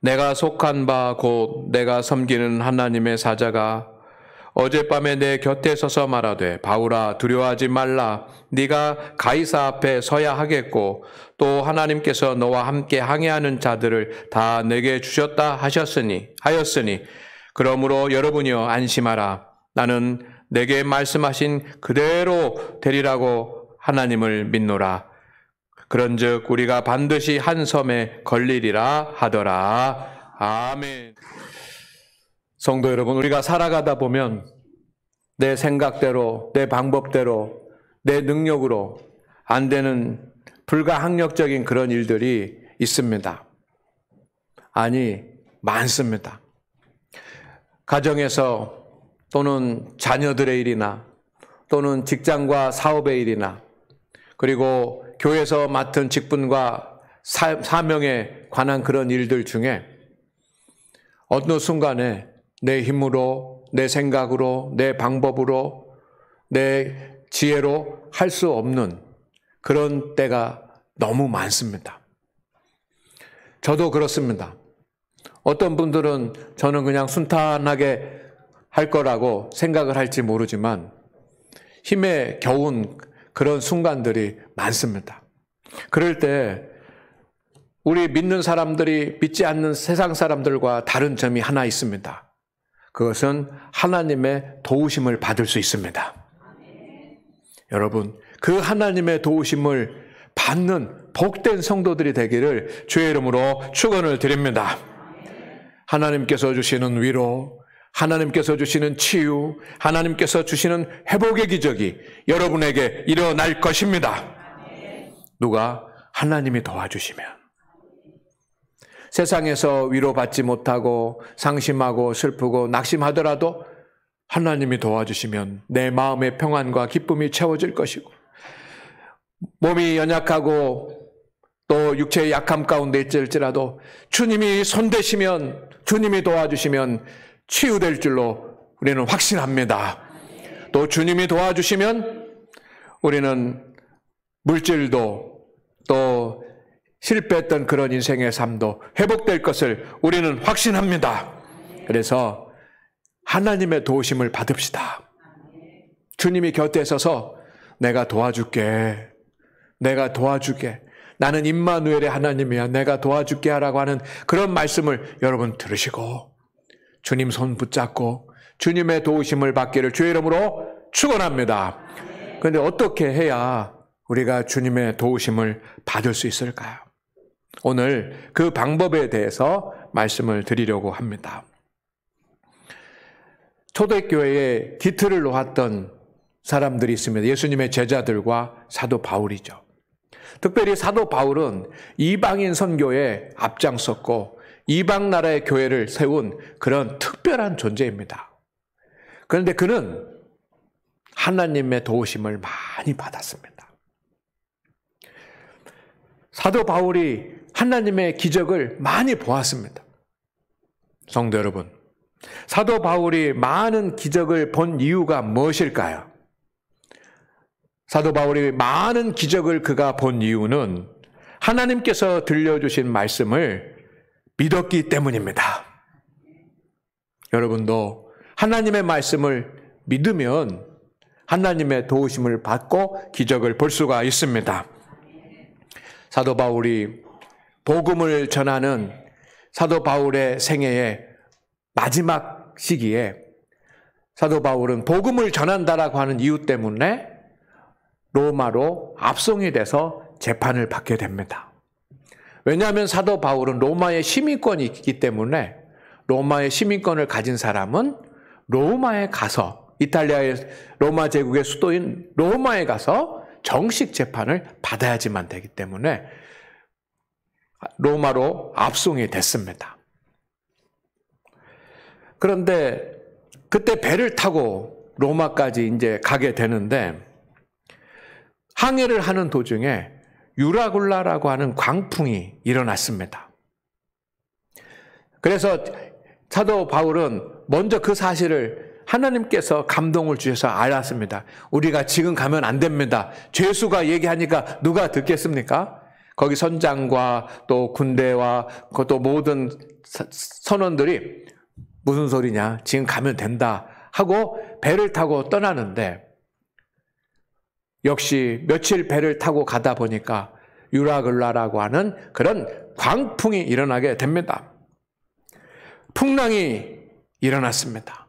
내가 속한 바 곧 내가 섬기는 하나님의 사자가 어젯밤에 내 곁에 서서 말하되 바울아 두려워하지 말라. 네가 가이사 앞에 서야 하겠고 또 하나님께서 너와 함께 항해하는 자들을 다 내게 주셨다 하였으니 그러므로 여러분이여 안심하라. 나는 내게 말씀하신 그대로 되리라고 하나님을 믿노라. 그런즉 우리가 반드시 한 섬에 걸리리라 하더라. 아멘. 성도 여러분, 우리가 살아가다 보면 내 생각대로, 내 방법대로, 내 능력으로 안 되는 불가항력적인 그런 일들이 있습니다. 아니, 많습니다. 가정에서 또는 자녀들의 일이나 또는 직장과 사업의 일이나 그리고 교회에서 맡은 직분과 사명에 관한 그런 일들 중에 어느 순간에 내 힘으로, 내 생각으로, 내 방법으로, 내 지혜로 할 수 없는 그런 때가 너무 많습니다. 저도 그렇습니다. 어떤 분들은 저는 그냥 순탄하게 할 거라고 생각을 할지 모르지만 힘에 겨운 그런 순간들이 많습니다. 그럴 때 우리 믿는 사람들이 믿지 않는 세상 사람들과 다른 점이 하나 있습니다. 그것은 하나님의 도우심을 받을 수 있습니다. 여러분, 그 하나님의 도우심을 받는 복된 성도들이 되기를 주의 이름으로 축원을 드립니다. 하나님께서 주시는 위로, 하나님께서 주시는 치유, 하나님께서 주시는 회복의 기적이 여러분에게 일어날 것입니다. 누가? 하나님이 도와주시면. 세상에서 위로받지 못하고 상심하고 슬프고 낙심하더라도 하나님이 도와주시면 내 마음의 평안과 기쁨이 채워질 것이고, 몸이 연약하고 또 육체의 약함 가운데 있을지라도 주님이 손대시면, 주님이 도와주시면 치유될 줄로 우리는 확신합니다. 또 주님이 도와주시면 우리는 물질도 또 실패했던 그런 인생의 삶도 회복될 것을 우리는 확신합니다. 그래서 하나님의 도우심을 받읍시다. 주님이 곁에 서서 내가 도와줄게. 내가 도와줄게. 나는 임마누엘의 하나님이야. 내가 도와줄게 하라고 하는 그런 말씀을 여러분 들으시고 주님 손 붙잡고 주님의 도우심을 받기를 주의 이름으로 축원합니다. 그런데 어떻게 해야 우리가 주님의 도우심을 받을 수 있을까요? 오늘 그 방법에 대해서 말씀을 드리려고 합니다. 초대교회에 기틀을 놓았던 사람들이 있습니다. 예수님의 제자들과 사도 바울이죠. 특별히 사도 바울은 이방인 선교에 앞장섰고 이방 나라의 교회를 세운 그런 특별한 존재입니다. 그런데 그는 하나님의 도우심을 많이 받았습니다. 사도 바울이 하나님의 기적을 많이 보았습니다. 성도 여러분, 사도 바울이 많은 기적을 본 이유가 무엇일까요? 사도 바울이 많은 기적을 그가 본 이유는 하나님께서 들려주신 말씀을 믿었기 때문입니다. 여러분도 하나님의 말씀을 믿으면 하나님의 도우심을 받고 기적을 볼 수가 있습니다. 사도 바울이 복음을 전하는 사도 바울의 생애의 마지막 시기에 사도 바울은 복음을 전한다라고 하는 이유 때문에 로마로 압송이 돼서 재판을 받게 됩니다. 왜냐하면 사도 바울은 로마의 시민권이 있기 때문에 로마의 시민권을 가진 사람은 로마에 가서 이탈리아의 로마 제국의 수도인 로마에 가서 정식 재판을 받아야지만 되기 때문에 로마로 압송이 됐습니다. 그런데 그때 배를 타고 로마까지 이제 가게 되는데 항해를 하는 도중에 유라굴라라고 하는 광풍이 일어났습니다. 그래서 사도 바울은 먼저 그 사실을 하나님께서 감동을 주셔서 알았습니다. 우리가 지금 가면 안 됩니다. 죄수가 얘기하니까 누가 듣겠습니까? 거기 선장과 또 군대와 또 모든 선원들이 무슨 소리냐, 지금 가면 된다 하고 배를 타고 떠나는데, 역시 며칠 배를 타고 가다 보니까 유라굴라라고 하는 그런 광풍이 일어나게 됩니다. 풍랑이 일어났습니다.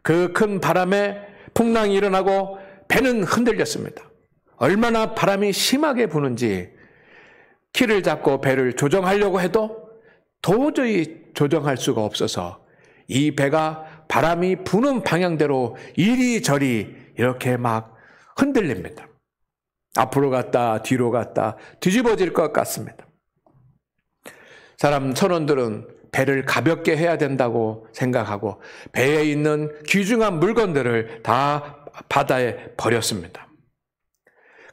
그 큰 바람에 풍랑이 일어나고 배는 흔들렸습니다. 얼마나 바람이 심하게 부는지 키를 잡고 배를 조정하려고 해도 도저히 조정할 수가 없어서 이 배가 바람이 부는 방향대로 이리저리 이렇게 막 흔들립니다. 앞으로 갔다 뒤로 갔다 뒤집어질 것 같습니다. 선원들은 배를 가볍게 해야 된다고 생각하고 배에 있는 귀중한 물건들을 다 바다에 버렸습니다.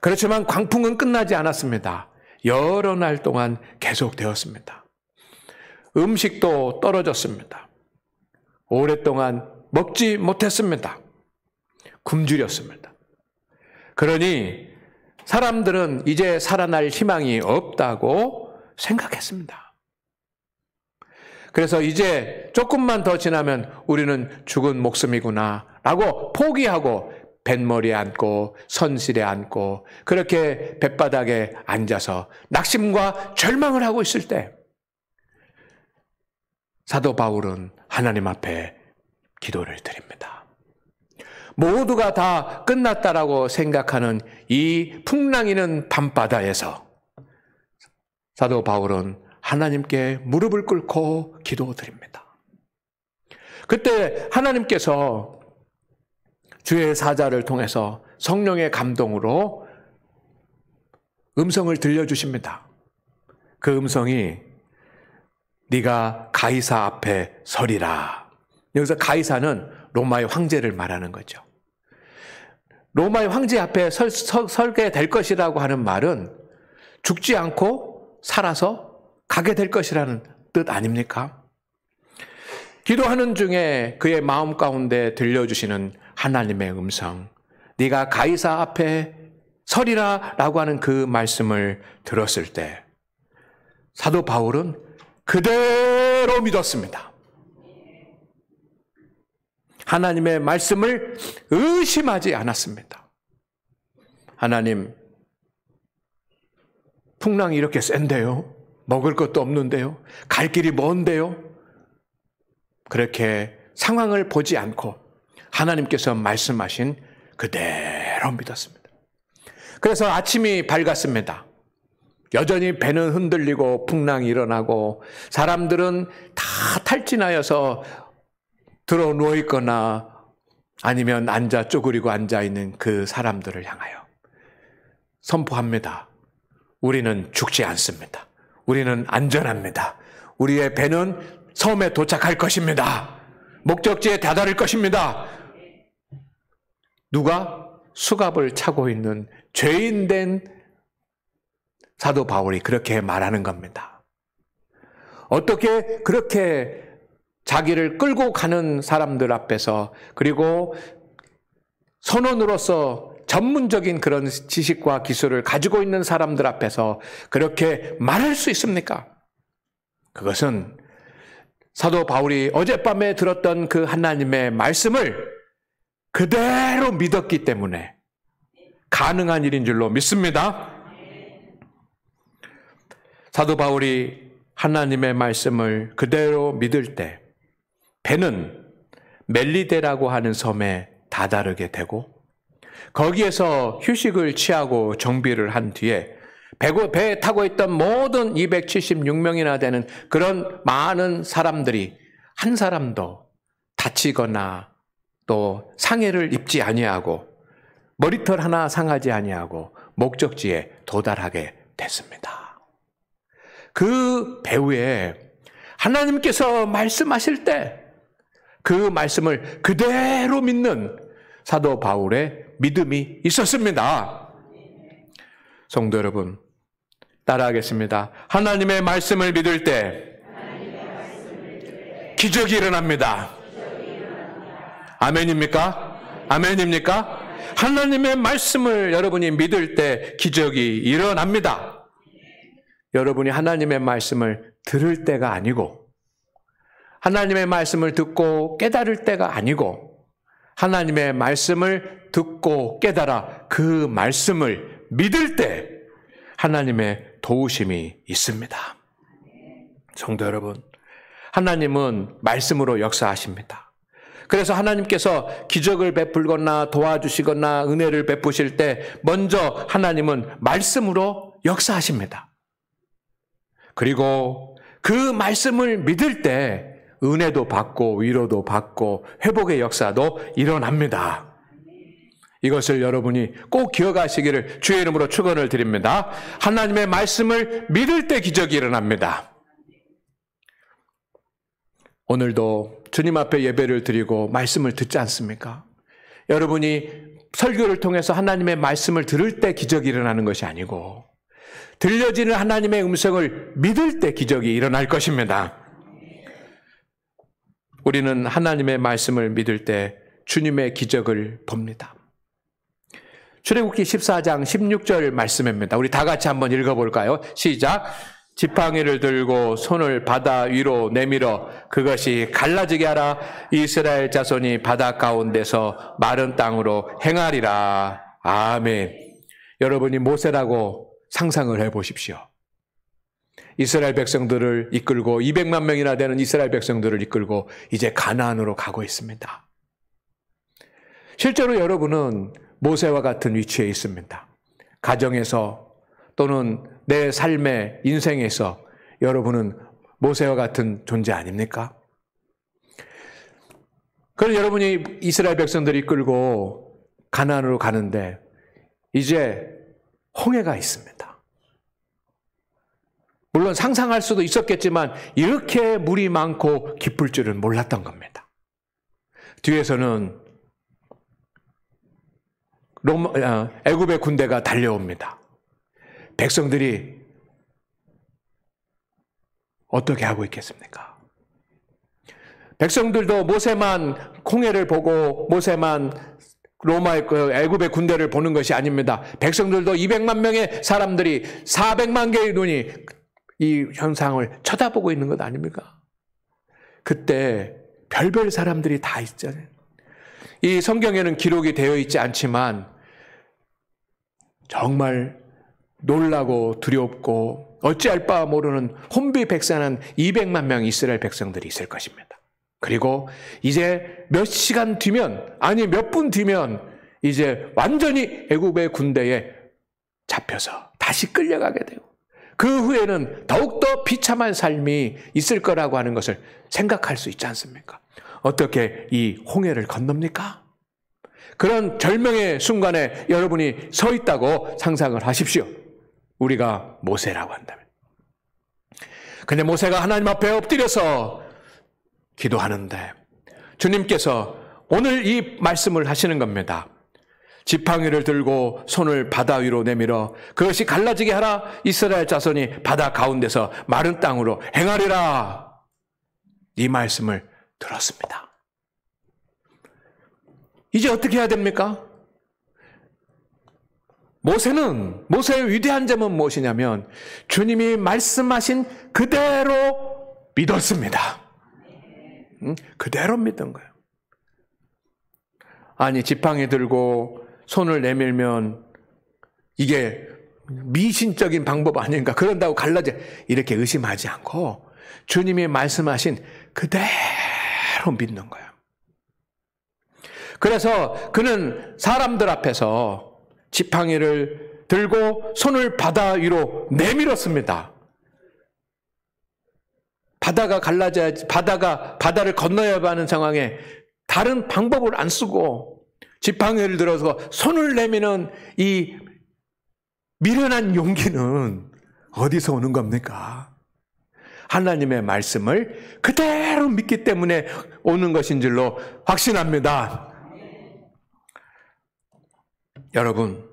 그렇지만 광풍은 끝나지 않았습니다. 여러 날 동안 계속되었습니다. 음식도 떨어졌습니다. 오랫동안 먹지 못했습니다. 굶주렸습니다. 그러니 사람들은 이제 살아날 희망이 없다고 생각했습니다. 그래서 이제 조금만 더 지나면 우리는 죽은 목숨이구나 라고 포기하고 뱃머리에 앉고 선실에 앉고 그렇게 뱃바닥에 앉아서 낙심과 절망을 하고 있을 때 사도 바울은 하나님 앞에 기도를 드립니다. 모두가 다 끝났다라고 생각하는 이 풍랑이는 밤바다에서 사도 바울은 하나님께 무릎을 꿇고 기도드립니다. 그때 하나님께서 주의 사자를 통해서 성령의 감동으로 음성을 들려주십니다. 그 음성이 네가 가이사 앞에 서리라. 여기서 가이사는 로마의 황제를 말하는 거죠. 로마의 황제 앞에 설게 될 것이라고 하는 말은 죽지 않고 살아서 가게 될 것이라는 뜻 아닙니까? 기도하는 중에 그의 마음 가운데 들려주시는 하나님의 음성, 네가 가이사 앞에 서리라 라고 하는 그 말씀을 들었을 때 사도 바울은 그대로 믿었습니다. 하나님의 말씀을 의심하지 않았습니다. 하나님, 풍랑이 이렇게 센데요? 먹을 것도 없는데요? 갈 길이 먼데요? 그렇게 상황을 보지 않고 하나님께서 말씀하신 그대로 믿었습니다. 그래서 아침이 밝았습니다. 여전히 배는 흔들리고 풍랑이 일어나고 사람들은 다 탈진하여서 들어 누워있거나 아니면 쪼그리고 앉아있는 그 사람들을 향하여 선포합니다. 우리는 죽지 않습니다. 우리는 안전합니다. 우리의 배는 섬에 도착할 것입니다. 목적지에 다다를 것입니다. 누가? 수갑을 차고 있는 죄인된 사도 바울이 그렇게 말하는 겁니다. 어떻게 그렇게 자기를 끌고 가는 사람들 앞에서 그리고 선원으로서 전문적인 그런 지식과 기술을 가지고 있는 사람들 앞에서 그렇게 말할 수 있습니까? 그것은 사도 바울이 어젯밤에 들었던 그 하나님의 말씀을 그대로 믿었기 때문에 가능한 일인 줄로 믿습니다. 사도 바울이 하나님의 말씀을 그대로 믿을 때 배는 멜리데라고 하는 섬에 다다르게 되고 거기에서 휴식을 취하고 정비를 한 뒤에 배에 타고 있던 모든 276명이나 되는 그런 많은 사람들이 한 사람도 다치거나 또 상해를 입지 아니하고 머리털 하나 상하지 아니하고 목적지에 도달하게 됐습니다. 그 배후에 하나님께서 말씀하실 때 그 말씀을 그대로 믿는 사도 바울의 믿음이 있었습니다. 성도 여러분, 따라하겠습니다. 하나님의 말씀을 믿을 때 기적이 일어납니다. 아멘입니까? 아멘입니까? 하나님의 말씀을 여러분이 믿을 때 기적이 일어납니다. 여러분이 하나님의 말씀을 들을 때가 아니고, 하나님의 말씀을 듣고 깨달을 때가 아니고, 하나님의 말씀을 듣고 깨달아 그 말씀을 믿을 때 하나님의 도우심이 있습니다. 성도 여러분, 하나님은 말씀으로 역사하십니다. 그래서 하나님께서 기적을 베풀거나 도와주시거나 은혜를 베푸실 때 먼저 하나님은 말씀으로 역사하십니다. 그리고 그 말씀을 믿을 때 은혜도 받고 위로도 받고 회복의 역사도 일어납니다. 이것을 여러분이 꼭 기억하시기를 주의 이름으로 축원을 드립니다. 하나님의 말씀을 믿을 때 기적이 일어납니다. 오늘도 주님 앞에 예배를 드리고 말씀을 듣지 않습니까? 여러분이 설교를 통해서 하나님의 말씀을 들을 때 기적이 일어나는 것이 아니고 들려지는 하나님의 음성을 믿을 때 기적이 일어날 것입니다. 우리는 하나님의 말씀을 믿을 때 주님의 기적을 봅니다. 출애굽기 14장 16절 말씀입니다. 우리 다 같이 한번 읽어볼까요? 시작. 지팡이를 들고 손을 바다 위로 내밀어 그것이 갈라지게 하라. 이스라엘 자손이 바다 가운데서 마른 땅으로 행하리라. 아멘. 여러분이 모세라고 상상을 해보십시오. 이스라엘 백성들을 이끌고 200만 명이나 되는 이스라엘 백성들을 이끌고 이제 가나안으로 가고 있습니다. 실제로 여러분은 모세와 같은 위치에 있습니다. 가정에서 또는 내 삶의 인생에서 여러분은 모세와 같은 존재 아닙니까? 그래서 여러분이 이스라엘 백성들을 이끌고 가나안으로 가는데 이제 홍해가 있습니다. 물론 상상할 수도 있었겠지만 이렇게 물이 많고 깊을 줄은 몰랐던 겁니다. 뒤에서는 애굽의 군대가 달려옵니다. 백성들이 어떻게 하고 있겠습니까? 백성들도 모세만 홍해를 보고 모세만 로마의 애굽의 군대를 보는 것이 아닙니다. 백성들도 200만 명의 사람들이 400만 개의 눈이 이 현상을 쳐다보고 있는 것 아닙니까? 그때 별별 사람들이 다 있잖아요. 이 성경에는 기록이 되어 있지 않지만 정말 놀라고 두렵고 어찌할 바 모르는 혼비백산한 200만 명의 이스라엘 백성들이 있을 것입니다. 그리고 이제 몇 시간 뒤면, 아니 몇 분 뒤면 이제 완전히 애굽의 군대에 잡혀서 다시 끌려가게 돼요. 그 후에는 더욱더 비참한 삶이 있을 거라고 하는 것을 생각할 수 있지 않습니까? 어떻게 이 홍해를 건넙니까? 그런 절명의 순간에 여러분이 서 있다고 상상을 하십시오. 우리가 모세라고 한다면. 근데 모세가 하나님 앞에 엎드려서 기도하는데 주님께서 오늘 이 말씀을 하시는 겁니다. 지팡이를 들고 손을 바다 위로 내밀어 그것이 갈라지게 하라. 이스라엘 자손이 바다 가운데서 마른 땅으로 행하리라. 이 말씀을 들었습니다. 이제 어떻게 해야 됩니까? 모세의 위대한 점은 무엇이냐면 주님이 말씀하신 그대로 믿었습니다. 그대로 믿은 거예요. 아니 지팡이 들고 손을 내밀면 이게 미신적인 방법 아닌가, 그런다고 갈라져 이렇게 의심하지 않고 주님이 말씀하신 그대로 믿는 거예요. 그래서 그는 사람들 앞에서 지팡이를 들고 손을 바다 위로 내밀었습니다. 바다가 갈라져야지, 바다를 건너야 하는 상황에 다른 방법을 안 쓰고 지팡이를 들어서 손을 내미는 이 미련한 용기는 어디서 오는 겁니까? 하나님의 말씀을 그대로 믿기 때문에 오는 것인 줄로 확신합니다. 여러분,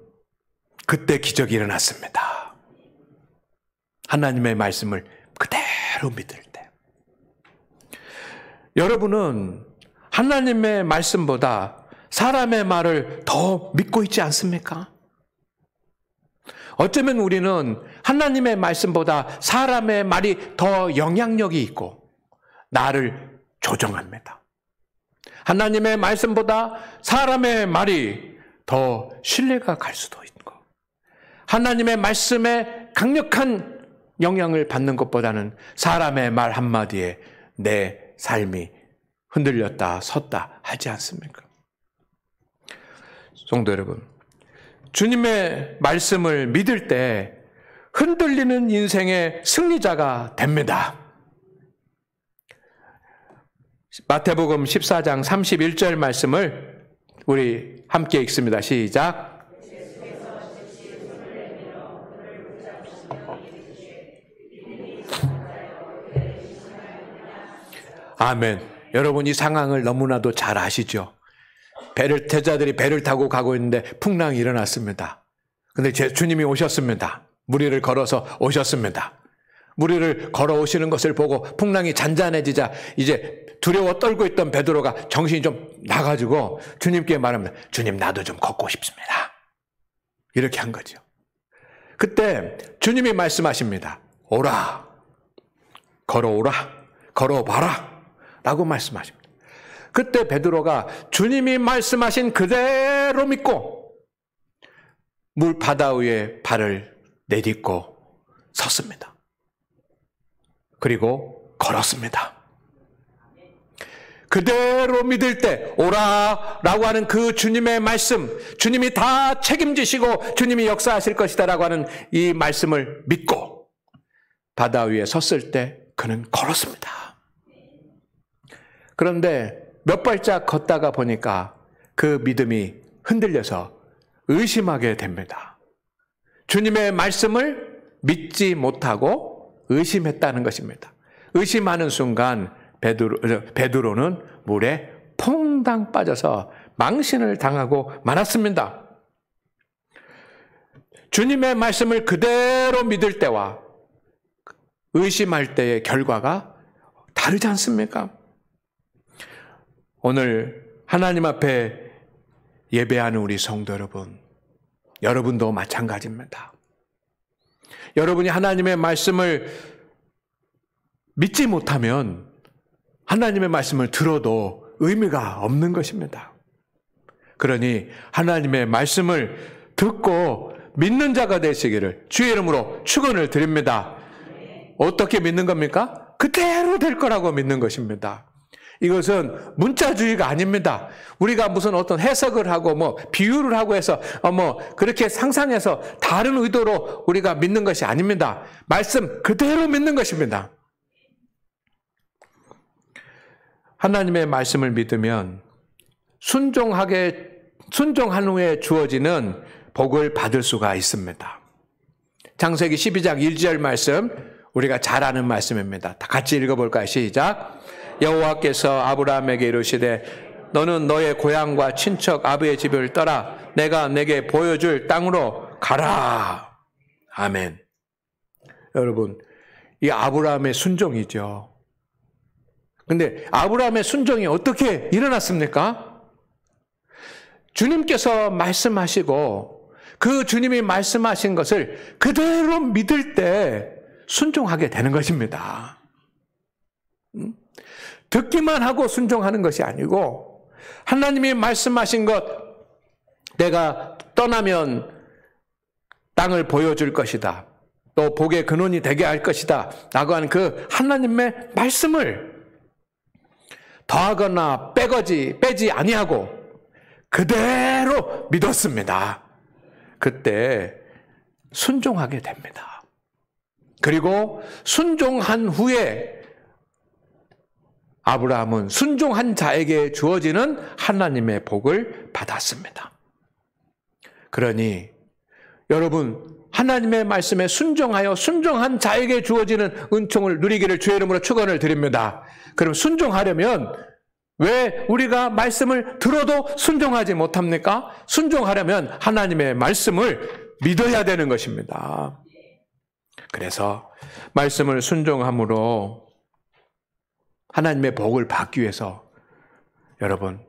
그때 기적이 일어났습니다. 하나님의 말씀을 그대로 믿을 때. 여러분은 하나님의 말씀보다 사람의 말을 더 믿고 있지 않습니까? 어쩌면 우리는 하나님의 말씀보다 사람의 말이 더 영향력이 있고 나를 조정합니다. 하나님의 말씀보다 사람의 말이 더 신뢰가 갈 수도 있고, 하나님의 말씀에 강력한 영향을 받는 것보다는 사람의 말 한마디에 내 삶이 흔들렸다 섰다 하지 않습니까? 성도 여러분, 주님의 말씀을 믿을 때 흔들리는 인생의 승리자가 됩니다. 마태복음 14장 31절 말씀을 우리 함께 읽습니다. 시작. 아멘. 여러분, 이 상황을 너무나도 잘 아시죠? 제자들이 배를 타고 가고 있는데 풍랑이 일어났습니다. 근데 주님이 오셨습니다. 무리를 걸어서 오셨습니다. 무리를 걸어오시는 것을 보고 풍랑이 잔잔해지자 이제 두려워 떨고 있던 베드로가 정신이 좀 나가지고 주님께 말합니다. 주님, 나도 좀 걷고 싶습니다. 이렇게 한 거죠. 그때 주님이 말씀하십니다. 오라, 걸어오라, 걸어봐라 라고 말씀하십니다. 그때 베드로가 주님이 말씀하신 그대로 믿고 물 바다 위에 발을 내딛고 섰습니다. 그리고 걸었습니다. 그대로 믿을 때 오라 라고 하는 그 주님의 말씀, 주님이 다 책임지시고 주님이 역사하실 것이다 라고 하는 이 말씀을 믿고 바다 위에 섰을 때 그는 걸었습니다. 그런데 몇 발짝 걷다가 보니까 그 믿음이 흔들려서 의심하게 됩니다. 주님의 말씀을 믿지 못하고 의심했다는 것입니다. 의심하는 순간 베드로는 물에 퐁당 빠져서 망신을 당하고 말았습니다. 주님의 말씀을 그대로 믿을 때와 의심할 때의 결과가 다르지 않습니까? 오늘 하나님 앞에 예배하는 우리 성도 여러분, 여러분도 마찬가지입니다. 여러분이 하나님의 말씀을 믿지 못하면 하나님의 말씀을 들어도 의미가 없는 것입니다. 그러니 하나님의 말씀을 듣고 믿는 자가 되시기를 주의 이름으로 축원을 드립니다. 어떻게 믿는 겁니까? 그대로 될 거라고 믿는 것입니다. 이것은 문자주의가 아닙니다. 우리가 무슨 어떤 해석을 하고 비유를 하고 해서 그렇게 상상해서 다른 의도로 우리가 믿는 것이 아닙니다. 말씀 그대로 믿는 것입니다. 하나님의 말씀을 믿으면 순종한 후에 주어지는 복을 받을 수가 있습니다. 창세기 12장 1절 말씀, 우리가 잘 아는 말씀입니다. 다 같이 읽어볼까요? 시작. 여호와께서 아브라함에게 이르시되 너는 너의 고향과 친척 아버지의 집을 떠나 내가 내게 보여줄 땅으로 가라. 아멘. 여러분, 이 아브라함의 순종이죠. 근데 아브라함의 순종이 어떻게 일어났습니까? 주님께서 말씀하시고 그 주님이 말씀하신 것을 그대로 믿을 때 순종하게 되는 것입니다. 듣기만 하고 순종하는 것이 아니고 하나님이 말씀하신 것, 내가 떠나면 땅을 보여줄 것이다, 또 복의 근원이 되게 할 것이다 라고 하는 그 하나님의 말씀을 더하거나 빼지 아니하고 그대로 믿었습니다. 그때 순종하게 됩니다. 그리고 순종한 후에 아브라함은 순종한 자에게 주어지는 하나님의 복을 받았습니다. 그러니 여러분, 하나님의 말씀에 순종하여 순종한 자에게 주어지는 은총을 누리기를 주의 이름으로 축원을 드립니다. 그럼 순종하려면 왜 우리가 말씀을 들어도 순종하지 못합니까? 순종하려면 하나님의 말씀을 믿어야 되는 것입니다. 그래서 말씀을 순종함으로 하나님의 복을 받기 위해서 여러분,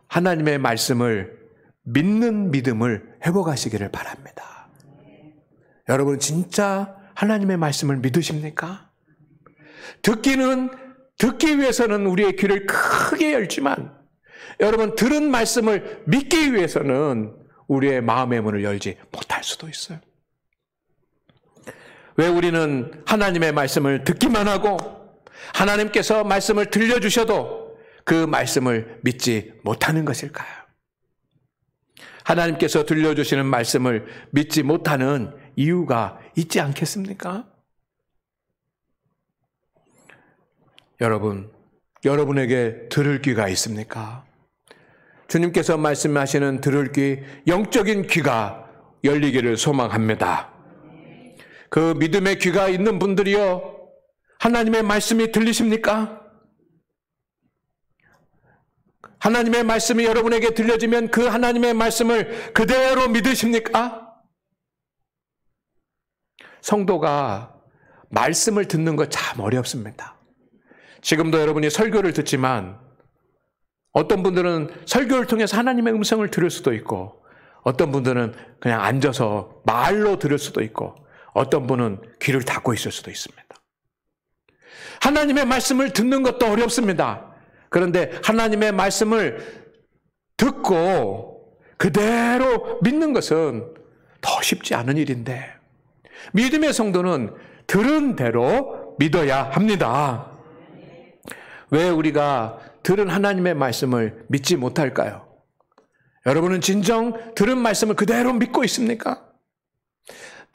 하나님의 말씀을 믿는 믿음을 회복하시기를 바랍니다. 여러분 진짜 하나님의 말씀을 믿으십니까? 듣기 위해서는 우리의 귀를 크게 열지만 여러분 들은 말씀을 믿기 위해서는 우리의 마음의 문을 열지 못할 수도 있어요. 왜 우리는 하나님의 말씀을 듣기만 하고 하나님께서 말씀을 들려주셔도 그 말씀을 믿지 못하는 것일까요? 하나님께서 들려주시는 말씀을 믿지 못하는 이유가 있지 않겠습니까? 여러분에게 들을 귀가 있습니까? 주님께서 말씀하시는 들을 귀, 영적인 귀가 열리기를 소망합니다. 그 믿음의 귀가 있는 분들이요, 하나님의 말씀이 들리십니까? 하나님의 말씀이 여러분에게 들려지면 그 하나님의 말씀을 그대로 믿으십니까? 성도가 말씀을 듣는 거 참 어렵습니다. 지금도 여러분이 설교를 듣지만 어떤 분들은 설교를 통해서 하나님의 음성을 들을 수도 있고 어떤 분들은 그냥 앉아서 말로 들을 수도 있고 어떤 분은 귀를 닫고 있을 수도 있습니다. 하나님의 말씀을 듣는 것도 어렵습니다. 그런데 하나님의 말씀을 듣고 그대로 믿는 것은 더 쉽지 않은 일인데 믿음의 성도는 들은 대로 믿어야 합니다. 왜 우리가 들은 하나님의 말씀을 믿지 못할까요? 여러분은 진정 들은 말씀을 그대로 믿고 있습니까?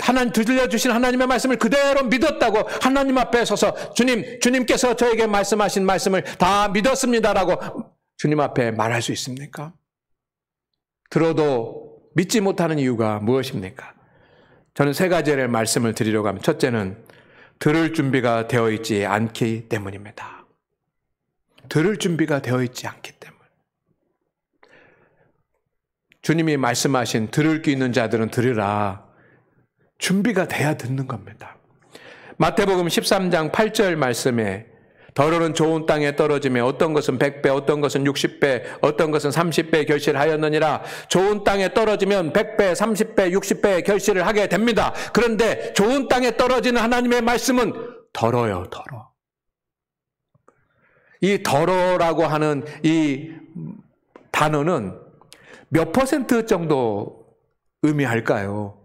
하나님 들려주신 하나님의 말씀을 그대로 믿었다고 하나님 앞에 서서 주님께서 저에게 말씀하신 말씀을 다 믿었습니다라고 주님 앞에 말할 수 있습니까? 들어도 믿지 못하는 이유가 무엇입니까? 저는 세 가지의 말씀을 드리려고 합니다. 첫째는 들을 준비가 되어 있지 않기 때문입니다. 들을 준비가 되어 있지 않기 때문. 주님이 말씀하신 들을 귀 있는 자들은 들으라. 준비가 돼야 듣는 겁니다. 마태복음 13장 8절 말씀에 더러는 좋은 땅에 떨어지며 어떤 것은 100배, 어떤 것은 60배, 어떤 것은 30배 결실하였느니라. 좋은 땅에 떨어지면 100배, 30배, 60배 결실을 하게 됩니다. 그런데 좋은 땅에 떨어지는 하나님의 말씀은 더러요, 더러. 이 더러라고 하는 이 단어는 몇 퍼센트 정도 의미할까요?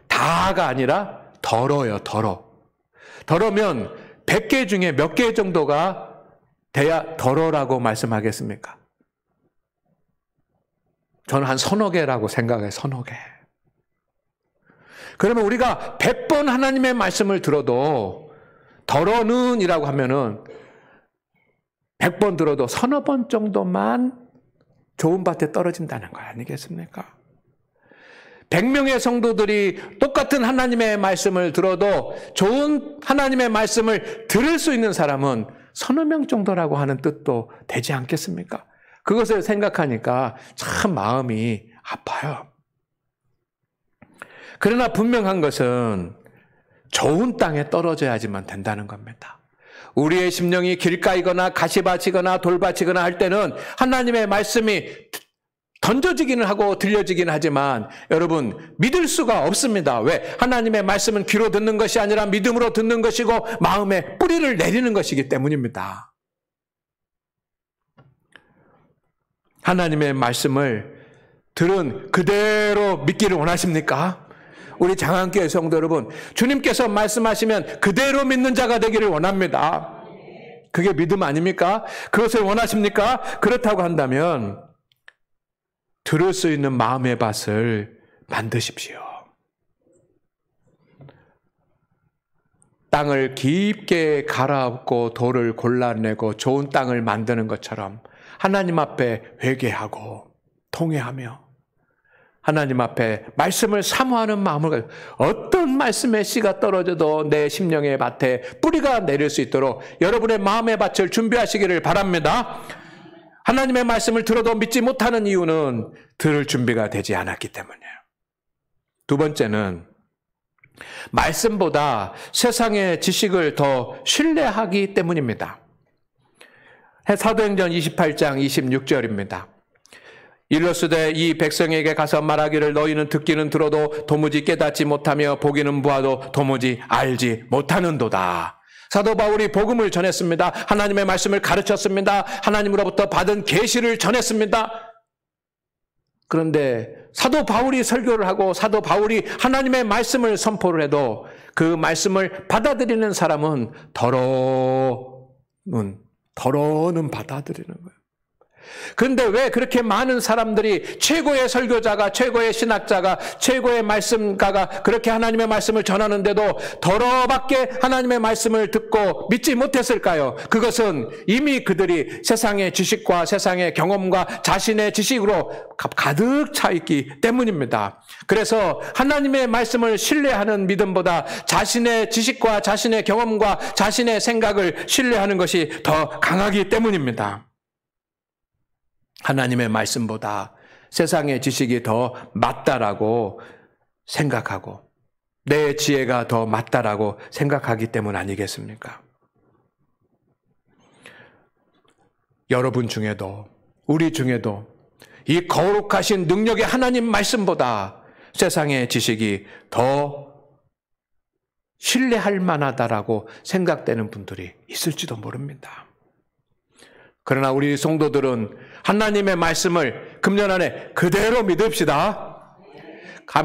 다가 아니라 더러요, 더러. 더러면 100개 중에 몇 개 정도가 돼야 더러라고 말씀하겠습니까? 저는 한 서너 개라고 생각해요, 서너 개. 그러면 우리가 100번 하나님의 말씀을 들어도 더러는 이라고 하면은 100번 들어도 서너 번 정도만 좋은 밭에 떨어진다는 거 아니겠습니까? 100명의 성도들이 똑같은 하나님의 말씀을 들어도 좋은 하나님의 말씀을 들을 수 있는 사람은 서너 명 정도라고 하는 뜻도 되지 않겠습니까? 그것을 생각하니까 참 마음이 아파요. 그러나 분명한 것은 좋은 땅에 떨어져야지만 된다는 겁니다. 우리의 심령이 길가이거나 가시밭이거나 돌밭이거나 할 때는 하나님의 말씀이 던져지기는 하고 들려지기는 하지만 여러분 믿을 수가 없습니다. 왜? 하나님의 말씀은 귀로 듣는 것이 아니라 믿음으로 듣는 것이고 마음에 뿌리를 내리는 것이기 때문입니다. 하나님의 말씀을 들은 그대로 믿기를 원하십니까? 우리 장안교회 성도 여러분, 주님께서 말씀하시면 그대로 믿는 자가 되기를 원합니다. 그게 믿음 아닙니까? 그것을 원하십니까? 그렇다고 한다면 들을 수 있는 마음의 밭을 만드십시오. 땅을 깊게 갈아엎고 돌을 골라내고 좋은 땅을 만드는 것처럼 하나님 앞에 회개하고 통회하며 하나님 앞에 말씀을 사모하는 마음을 가지고 어떤 말씀의 씨가 떨어져도 내 심령의 밭에 뿌리가 내릴 수 있도록 여러분의 마음의 밭을 준비하시기를 바랍니다. 하나님의 말씀을 들어도 믿지 못하는 이유는 들을 준비가 되지 않았기 때문이에요. 두 번째는 말씀보다 세상의 지식을 더 신뢰하기 때문입니다. 사도행전 28장 26절입니다. 일러스되 이 백성에게 가서 말하기를 너희는 듣기는 들어도 도무지 깨닫지 못하며 보기는 보아도 도무지 알지 못하는도다. 사도 바울이 복음을 전했습니다. 하나님의 말씀을 가르쳤습니다. 하나님으로부터 받은 계시를 전했습니다. 그런데 사도 바울이 설교를 하고 사도 바울이 하나님의 말씀을 선포를 해도 그 말씀을 받아들이는 사람은 더러는 받아들이는 거예요. 그런데 왜 그렇게 많은 사람들이 최고의 설교자가, 최고의 신학자가, 최고의 말씀가가 그렇게 하나님의 말씀을 전하는데도 더러밖에 하나님의 말씀을 듣고 믿지 못했을까요? 그것은 이미 그들이 세상의 지식과 세상의 경험과 자신의 지식으로 가득 차 있기 때문입니다. 그래서 하나님의 말씀을 신뢰하는 믿음보다 자신의 지식과 자신의 경험과 자신의 생각을 신뢰하는 것이 더 강하기 때문입니다. 하나님의 말씀보다 세상의 지식이 더 맞다라고 생각하고 내 지혜가 더 맞다라고 생각하기 때문 아니겠습니까? 여러분 중에도 우리 중에도 이 거룩하신 능력의 하나님 말씀보다 세상의 지식이 더 신뢰할 만하다라고 생각되는 분들이 있을지도 모릅니다. 그러나 우리 성도들은 하나님의 말씀을 금년 안에 그대로 믿읍시다.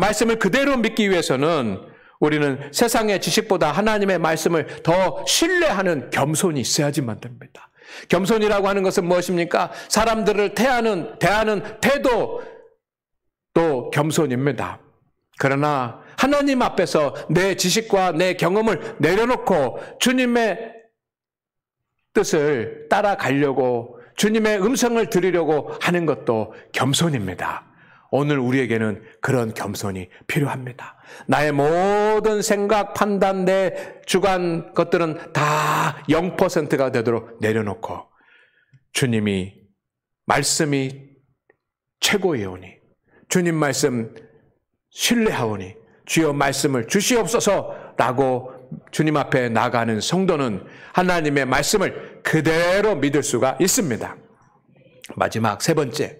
말씀을 그대로 믿기 위해서는 우리는 세상의 지식보다 하나님의 말씀을 더 신뢰하는 겸손이 있어야지만 됩니다. 겸손이라고 하는 것은 무엇입니까? 사람들을 대하는 태도도 겸손입니다. 그러나 하나님 앞에서 내 지식과 내 경험을 내려놓고 주님의 뜻을 따라가려고 주님의 음성을 들으려고 하는 것도 겸손입니다. 오늘 우리에게는 그런 겸손이 필요합니다. 나의 모든 생각, 판단, 내 주관 것들은 다 0%가 되도록 내려놓고 주님이 말씀이 최고이오니 주님 말씀 신뢰하오니 주여 말씀을 주시옵소서라고 주님 앞에 나가는 성도는 하나님의 말씀을 그대로 믿을 수가 있습니다. 마지막 세 번째,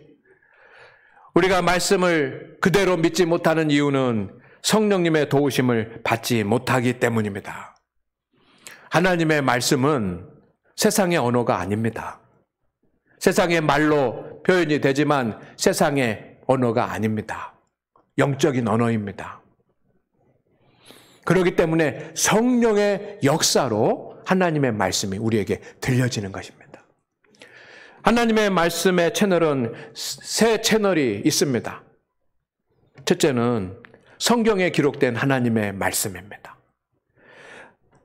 우리가 말씀을 그대로 믿지 못하는 이유는 성령님의 도우심을 받지 못하기 때문입니다. 하나님의 말씀은 세상의 언어가 아닙니다. 세상의 말로 표현이 되지만 세상의 언어가 아닙니다. 영적인 언어입니다. 그렇기 때문에 성령의 역사로 하나님의 말씀이 우리에게 들려지는 것입니다. 하나님의 말씀의 채널은 세 채널이 있습니다. 첫째는 성경에 기록된 하나님의 말씀입니다.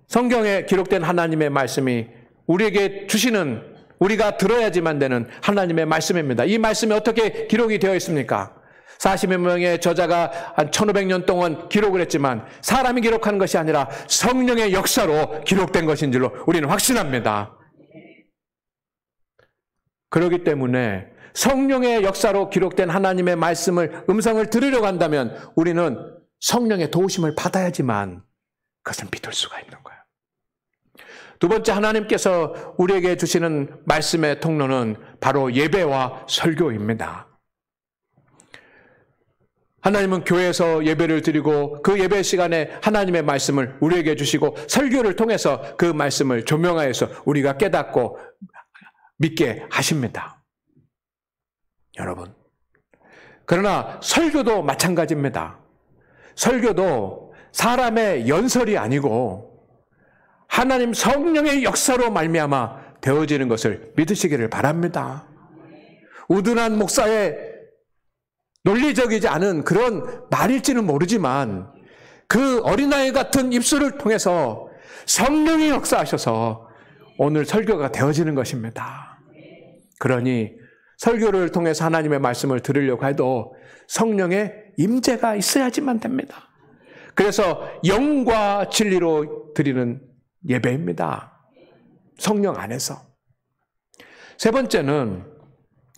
성경에 기록된 하나님의 말씀이 우리에게 주시는, 우리가 들어야지만 되는 하나님의 말씀입니다. 이 말씀이 어떻게 기록이 되어 있습니까? 40여 명의 저자가 한 1500년 동안 기록을 했지만 사람이 기록한 것이 아니라 성령의 역사로 기록된 것인 줄로 우리는 확신합니다. 그렇기 때문에 성령의 역사로 기록된 하나님의 말씀을, 음성을 들으려고 한다면 우리는 성령의 도우심을 받아야지만 그것을 믿을 수가 있는 거예요. 두 번째, 하나님께서 우리에게 주시는 말씀의 통로는 바로 예배와 설교입니다. 하나님은 교회에서 예배를 드리고 그 예배 시간에 하나님의 말씀을 우리에게 주시고 설교를 통해서 그 말씀을 조명하여서 우리가 깨닫고 믿게 하십니다. 여러분, 그러나 설교도 마찬가지입니다. 설교도 사람의 연설이 아니고 하나님 성령의 역사로 말미암아 되어지는 것을 믿으시기를 바랍니다. 우둔한 목사의 논리적이지 않은 그런 말일지는 모르지만 그 어린아이 같은 입술을 통해서 성령이 역사하셔서 오늘 설교가 되어지는 것입니다. 그러니 설교를 통해서 하나님의 말씀을 들으려고 해도 성령의 임재가 있어야지만 됩니다. 그래서 영과 진리로 드리는 예배입니다. 성령 안에서. 세 번째는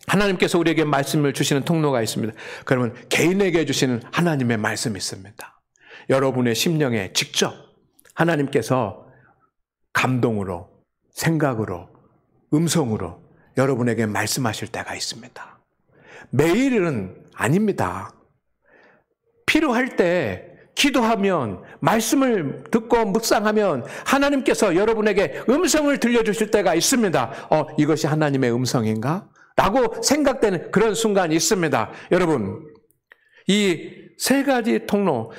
하나님께서 우리에게 말씀을 주시는 통로가 있습니다. 그러면 개인에게 주시는 하나님의 말씀이 있습니다. 여러분의 심령에 직접 하나님께서 감동으로, 생각으로, 음성으로 여러분에게 말씀하실 때가 있습니다. 매일은 아닙니다. 필요할 때 기도하면, 말씀을 듣고 묵상하면 하나님께서 여러분에게 음성을 들려주실 때가 있습니다. 이것이 하나님의 음성인가? 라고 생각되는 그런 순간이 있습니다. 여러분, 이 세 가지 통로,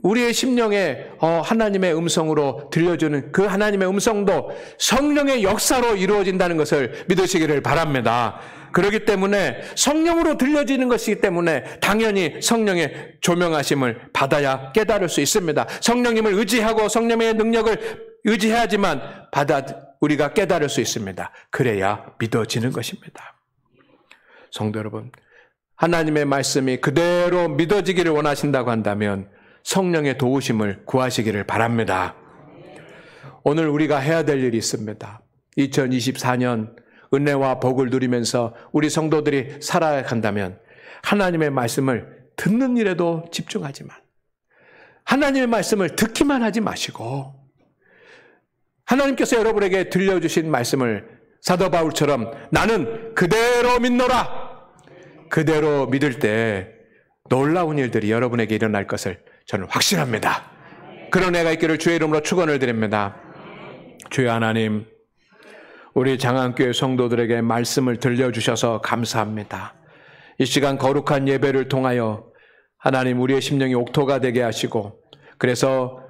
우리의 심령에 하나님의 음성으로 들려주는 그 하나님의 음성도 성령의 역사로 이루어진다는 것을 믿으시기를 바랍니다. 그렇기 때문에 성령으로 들려지는 것이기 때문에 당연히 성령의 조명하심을 받아야 깨달을 수 있습니다. 성령님을 의지하고 성령의 능력을 의지해야지만 우리가 깨달을 수 있습니다. 그래야 믿어지는 것입니다. 성도 여러분, 하나님의 말씀이 그대로 믿어지기를 원하신다고 한다면 성령의 도우심을 구하시기를 바랍니다. 오늘 우리가 해야 될 일이 있습니다. 2024년 은혜와 복을 누리면서 우리 성도들이 살아간다면 하나님의 말씀을 듣는 일에도 집중하지만 하나님의 말씀을 듣기만 하지 마시고 하나님께서 여러분에게 들려주신 말씀을 사도 바울처럼 나는 그대로 믿노라, 그대로 믿을 때 놀라운 일들이 여러분에게 일어날 것을 저는 확신합니다. 그런 애가 있기를 주의 이름으로 축원을 드립니다. 주여 하나님, 우리 장안교회 성도들에게 말씀을 들려주셔서 감사합니다. 이 시간 거룩한 예배를 통하여 하나님 우리의 심령이 옥토가 되게 하시고 그래서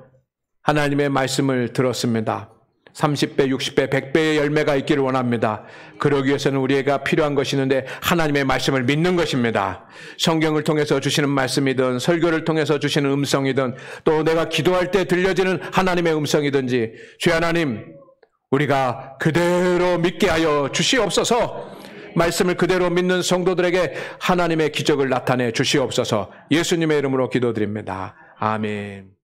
하나님의 말씀을 들었습니다. 30배, 60배, 100배의 열매가 있기를 원합니다. 그러기 위해서는 우리가 필요한 것이 있는데 하나님의 말씀을 믿는 것입니다. 성경을 통해서 주시는 말씀이든 설교를 통해서 주시는 음성이든 또 내가 기도할 때 들려지는 하나님의 음성이든지 주여 하나님, 우리가 그대로 믿게 하여 주시옵소서. 말씀을 그대로 믿는 성도들에게 하나님의 기적을 나타내 주시옵소서. 예수님의 이름으로 기도드립니다. 아멘.